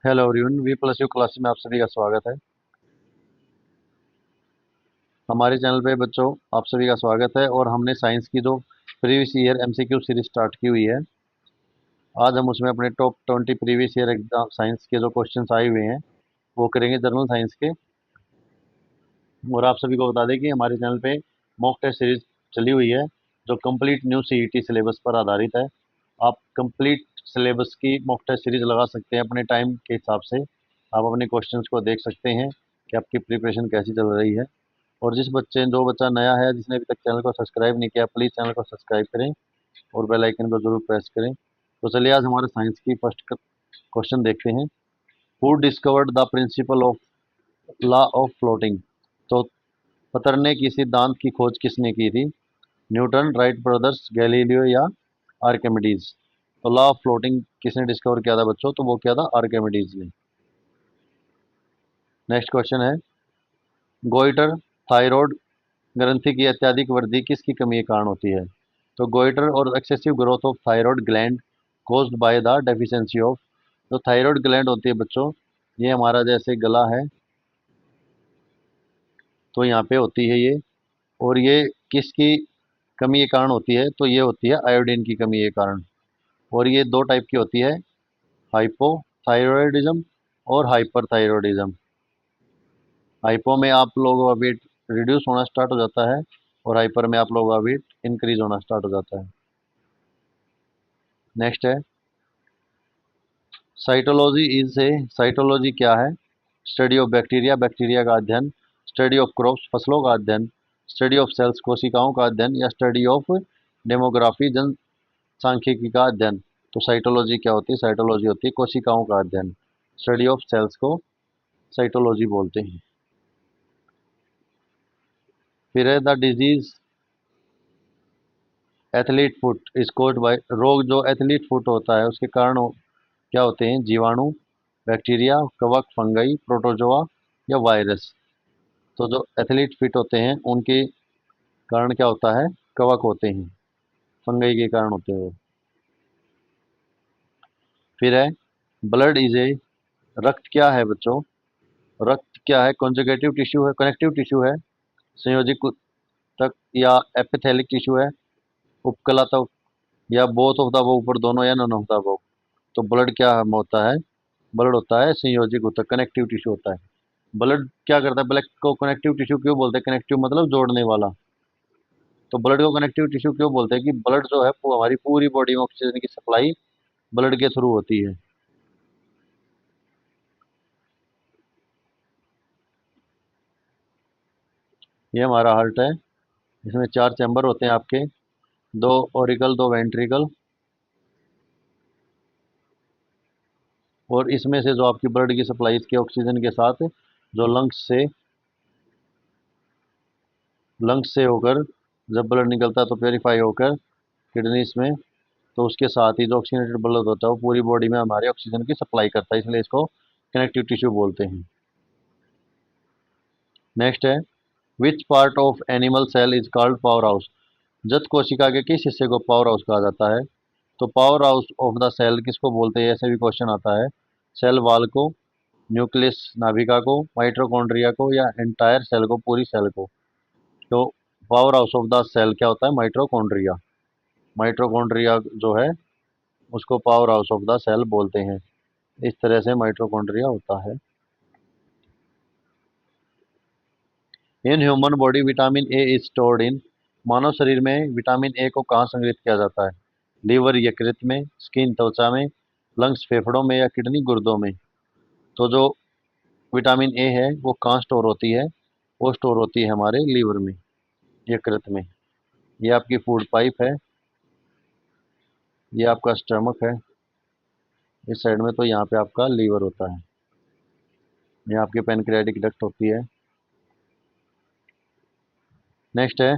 Hello everyone, V plus you class में आप सभी का स्वागत है। हमारे चैनल पे बच्चों आप सभी का स्वागत है। और हमने साइंस की जो previous year MCQ series start की हुई है, आज हम उसमें अपने top 20 previous year exam science के जो क्वेश्चंस आए हुए हैं वो करेंगे जनरल साइंस के। और आप सभी को बता दें कि हमारे चैनल पे मॉक टेस्ट सीरीज चली हुई है जो कंप्लीट न्यू सीईटी सिलेबस पर आधारित है। आप कंप्लीट सिलेबस की मॉक टेस्ट सीरीज लगा सकते हैं अपने टाइम के हिसाब से। आप अपने क्वेश्चंस को देख सकते हैं कि आपकी प्रिपरेशन कैसी चल रही है। और जो बच्चा नया है, जिसने अभी तक चैनल को सब्सक्राइब नहीं किया, प्लीज़ चैनल को सब्सक्राइब करें और बेल आइकन को जरूर प्रेस करें। तो चलिए आज हमारे साइंस की फर्स्ट क्वेश्चन देखते हैं। Who discovered the principle of law of floating? तो पतरने की सिद्धांत की खोज किसने की थी? न्यूटन, राइट ब्रदर्स, गैलीलियो या आर्किमिडीज? तो लॉ ऑफ फ्लोटिंग किसने डिस्कवर किया था बच्चों? तो वो किया था आर्किमिडीज ने। नेक्स्ट क्वेश्चन है, गोइटर थायराइड ग्रंथि की अत्यधिक वृद्धि किसकी कमी के कारण होती है? तो गोइटर और excessive growth of thyroid gland caused by the deficiency of. जो थायराइड ग्लैंड होती है बच्चों, ये हमारा जैसे गला है तो यहाँ पे होती है ये। और ये किसकी कमी के कारण होती है? तो ये होती है आयोडीन की कमी के कारण। और ये दो टाइप की होती है, हाइपोथायरॉयडिज्म और हाइपरथायरॉयडिज्म। हाइपो में आप लोगों का वेट रिड्यूस होना स्टार्ट हो जाता है और हाइपर में आप लोगों का वेट इंक्रीज होना स्टार्ट हो जाता है। नेक्स्ट है, साइटोलॉजी इज ए। साइटोलॉजी क्या है? स्टडी ऑफ बैक्टीरिया, बैक्टीरिया का अध्ययन। स्टडी ऑफ क्रॉप्स, फसलों का अध्ययन। स्टडी ऑफ सेल्स, कोशिकाओं का अध्ययन। या स्टडी ऑफ डेमोग्राफी, जनसांख्यिकी का अध्ययन। तो साइटोलॉजी क्या होती है? साइटोलॉजी होती है कोशिकाओं का अध्ययन। स्टडी ऑफ सेल्स को साइटोलॉजी बोलते हैं। फिर है the disease athlete foot is caused by. रोग जो एथलीट फुट होता है उसके कारण क्या होते हैं? जीवाणु, बैक्टीरिया, कवक, फंगई, प्रोटोजोआ या वायरस। तो जो एथलीट फिट होते हैं उनके कारण क्या होता है? कवक होते हैं, फंगई के कारण होते हैं वो। फिर है, ब्लड इज ए। रक्त क्या है बच्चों? रक्त क्या है? कॉन्जुगेटिव टिश्यू है, कनेक्टिव टिश्यू है, संयोजिक ऊतक या एपिथेलिक टिश्यू है, उपकलातक या बोथ ऑफ द अबव, ऊपर दोनों या नन ऑफ द अबव। तो ब्लड क्या होता है? ब्लड होता है संयोजिक ऊतक, कनेक्टिव टिश्यू होता है। ब्लड क्या करता है? ब्लड को कनेक्टिव टिश्यू क्यों बोलते हैं? कनेक्टिव मतलब जोड़ने वाला। तो ब्लड को कनेक्टिव टिश्यू क्यों बोलते हैं? कि ब्लड जो है वो हमारी पूरी बॉडी में ऑक्सीजन की सप्लाई ब्लड के थ्रू होती है। ये हमारा हार्ट है, इसमें चार चैम्बर होते हैं आपके, दो ओरिकल, दो वेंट्रिकल। और इसमें से जो आपकी ब्लड की सप्लाई इसके ऑक्सीजन के साथ जो लंग्स से होकर जब ब्लड निकलता है तो प्योरीफाई होकर किडनीज में, तो उसके साथ ही जो ऑक्सीजनेटेड ब्लड होता है वो पूरी बॉडी में हमारे ऑक्सीजन की सप्लाई करता है, इसलिए इसको कनेक्टिव टिश्यू बोलते हैं। नेक्स्ट है, which part of animal cell is called power house? जत कोशिका के किस हिस्से को पावर हाउस कहा जाता है? तो power house of the cell किसको बोलते हैं? ऐसे भी क्वेश्चन आता है। सेल वाल को, न्यूक्लियस नाभिका को, माइटोकॉन्ड्रिया को या एंटायर सेल को, पूरी सेल को? तो power house of the cell क्या होता है? माइटोकॉन्ड्रिया। माइटोकॉन्ड्रिया जो है उसको power house of the cell बोलते हैं। इस तरह से माइटोकॉन्ड्रिया होता है। In human body vitamin A is stored in. मानव शरीर में विटामिन ए को कहाँ संग्रहित किया जाता है? लीवर यकृत में, स्किन त्वचा में, लंग्स फेफड़ों में या किडनी गुर्दों में? तो जो विटामिन ए है वो कहाँ स्टोर होती है? वो स्टोर होती है हमारे लीवर में, यकृत में। ये आपकी फूड पाइप है, ये आपका स्टमक है, इस साइड में तो यहाँ पे आपका लीवर होता है, ये आपकी पैनक्रियाटिक डक्ट होती है। नेक्स्ट है,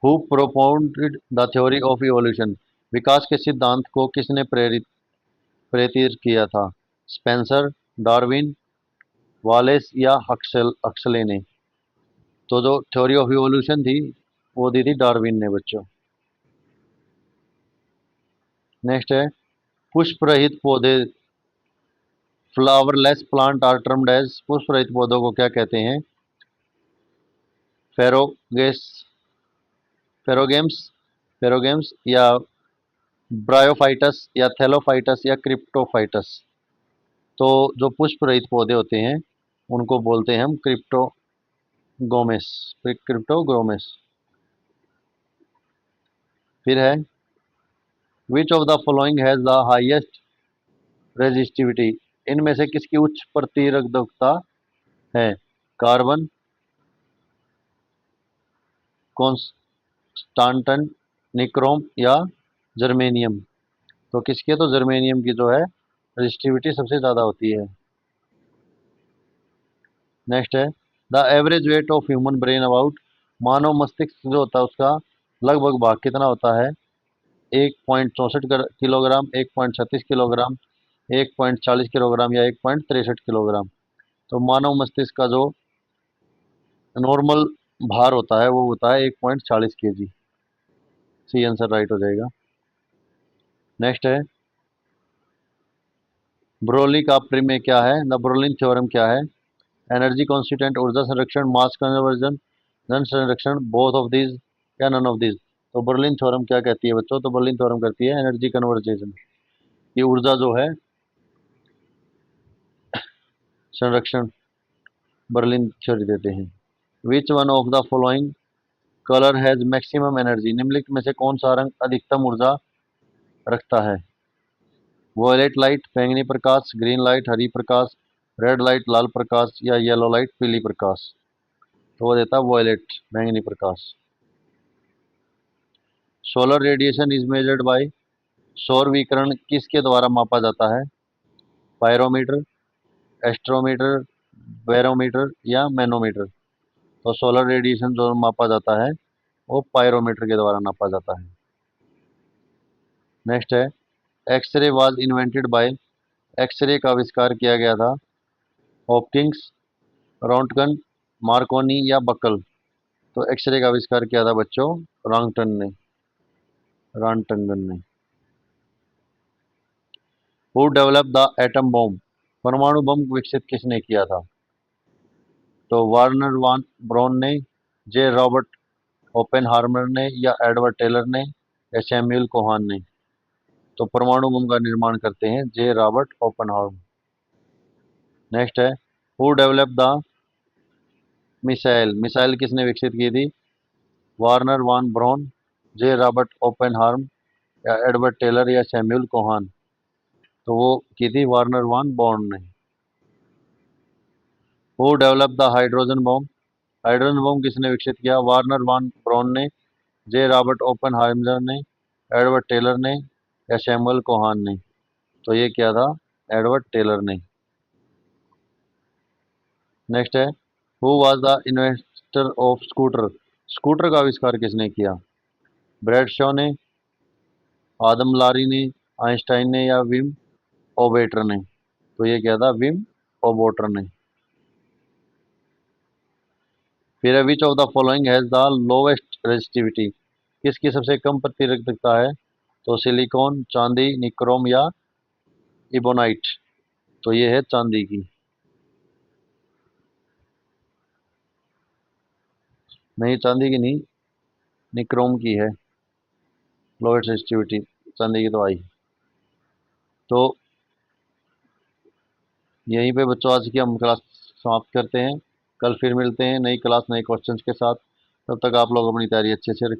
who propounded the theory of evolution? विकास के सिद्धांत को किसने प्रेरित किया था? स्पेंसर, डार्विन, वालेस या हक्सले ने? तो जो थ्योरी ऑफ इवोल्यूशन थी वो दी थी डार्विन ने बच्चों। नेक्स्ट है, पुष्प रहित पौधे flowerless plant are termed as, पुष्प रहित पौधों को क्या कहते हैं? फेरोगेस फेरोगेम्स फेरोगेम्स या ब्रायोफाइटस या थैलोफाइटस या क्रिप्टोफाइटस। तो जो पुष्प रहित पौधे होते हैं उनको बोलते हैं हम क्रिप्टोगोमेस। क्रिप्टोगोमेस। फिर है which of the following has the highest resistivity, इनमें से किसकी उच्च प्रतिरोधकता है? कार्बन, कॉन्स्टांटन, निक्रोम या जर्मेनियम। तो किसके, तो जर्मेनियम की जो है रेजिस्टिविटी सबसे ज़्यादा होती है। नेक्स्ट है the average weight of human brain about, मानव मस्तिष्क जो होता है उसका लगभग भाग कितना होता है? 1.64 किलोग्राम, 1.36 किलोग्राम, 1.40 किलोग्राम या 1.63 किलोग्राम। तो मानव मस्तिष्क का जो नॉर्मल भार होता है वो होता है 1.40 kg। सी आंसर राइट हो जाएगा। नेक्स्ट है ब्रोली का प्रमेय क्या है? द ब्रोलिन थ्योरम क्या है? एनर्जी कॉन्स्टिट्यूंट, ऊर्जा संरक्षण, मास कन्वर्जन, धन संरक्षण, बोथ ऑफ दीज या नन ऑफ दीज। तो बर्लिन थ्योरम क्या कहती है बच्चों? तो बर्लिन थ्योरम कहती है एनर्जी कन्वर्जेशन, ये ऊर्जा जो है संरक्षण बर्लिन थ्योरी देते हैं। Which one of the following colour has maximum energy, निम्नलिखित में से कौन सा रंग अधिकतम ऊर्जा रखता है? वॉयलेट लाइट बैंगनी प्रकाश, ग्रीन लाइट हरी प्रकाश, रेड लाइट लाल प्रकाश या येलो लाइट पीली प्रकाश। तो वो देता है वॉयलेट बैंगनी प्रकाश। Solar radiation is measured by, सौर विकिरण किसके द्वारा मापा जाता है? पायरोमीटर, एस्ट्रोमीटर, बैरोमीटर या मैनोमीटर। तो सोलर रेडिएशन जो मापा जाता है वो पायरोमीटर के द्वारा नापा जाता है। नेक्स्ट है X ray was invented by, X ray का आविष्कार किया गया था? हॉपकिंस, रॉन्टगन, मार्कोनी या बकल। तो एक्सरे का आविष्कार किया था बच्चों रॉन्टगन ने। Who develop the atom bomb, परमाणु बम विकसित किसने किया था? तो वार्नर वान ब्राउन ने, जे रॉबर्ट ओपेनहाइमर ने या एडवर्ड टेलर ने या सैमुअल कोहान ने। तो परमाणु बम का निर्माण करते हैं जे रॉबर्ट ओपेनहाइमर। नेक्स्ट है who develop the missile, missile किसने विकसित की थी? वार्नर वान ब्राउन, जे रॉबर्ट ओपेनहाइमर या एडवर्ड टेलर या सैमुअल कोहान। तो वो की थी वार्नर वान ब्राउन ने। Who develop the hydrogen bomb, hydrogen bomb किसने विकसित किया? वार्नर वान ब्राउन ने, जे रॉबर्ट ओपेनहाइमर ने, एडवर्ड टेलर ने या सैमुअल कोहान ने। तो ये क्या था? एडवर्ड टेलर ने। नेक्स्ट है who was the inventor of scooter, scooter का आविष्कार किसने किया? ब्रैडशॉ ने, आदम लारी ने, आइंस्टाइन ने या विम ओबेटर ने। तो ये क्या था? विम ओबोटर ने। फिर which of the following has the lowest resistivity, किसकी सबसे कम प्रतिरोधकता है? तो सिलिकॉन, चांदी, निक्रोम या इबोनाइट। तो ये है चांदी की। नहीं चांदी की नहीं, निक्रोम की है लोवेस्ट रेजिस्टिविटी, चांदी की तो आई। तो यहीं पे बच्चों आज की हम क्लास समाप्त करते हैं। कल फिर मिलते हैं नई क्लास नए क्वेश्चंस के साथ। तब तक आप लोग अपनी तैयारी अच्छे से रखें।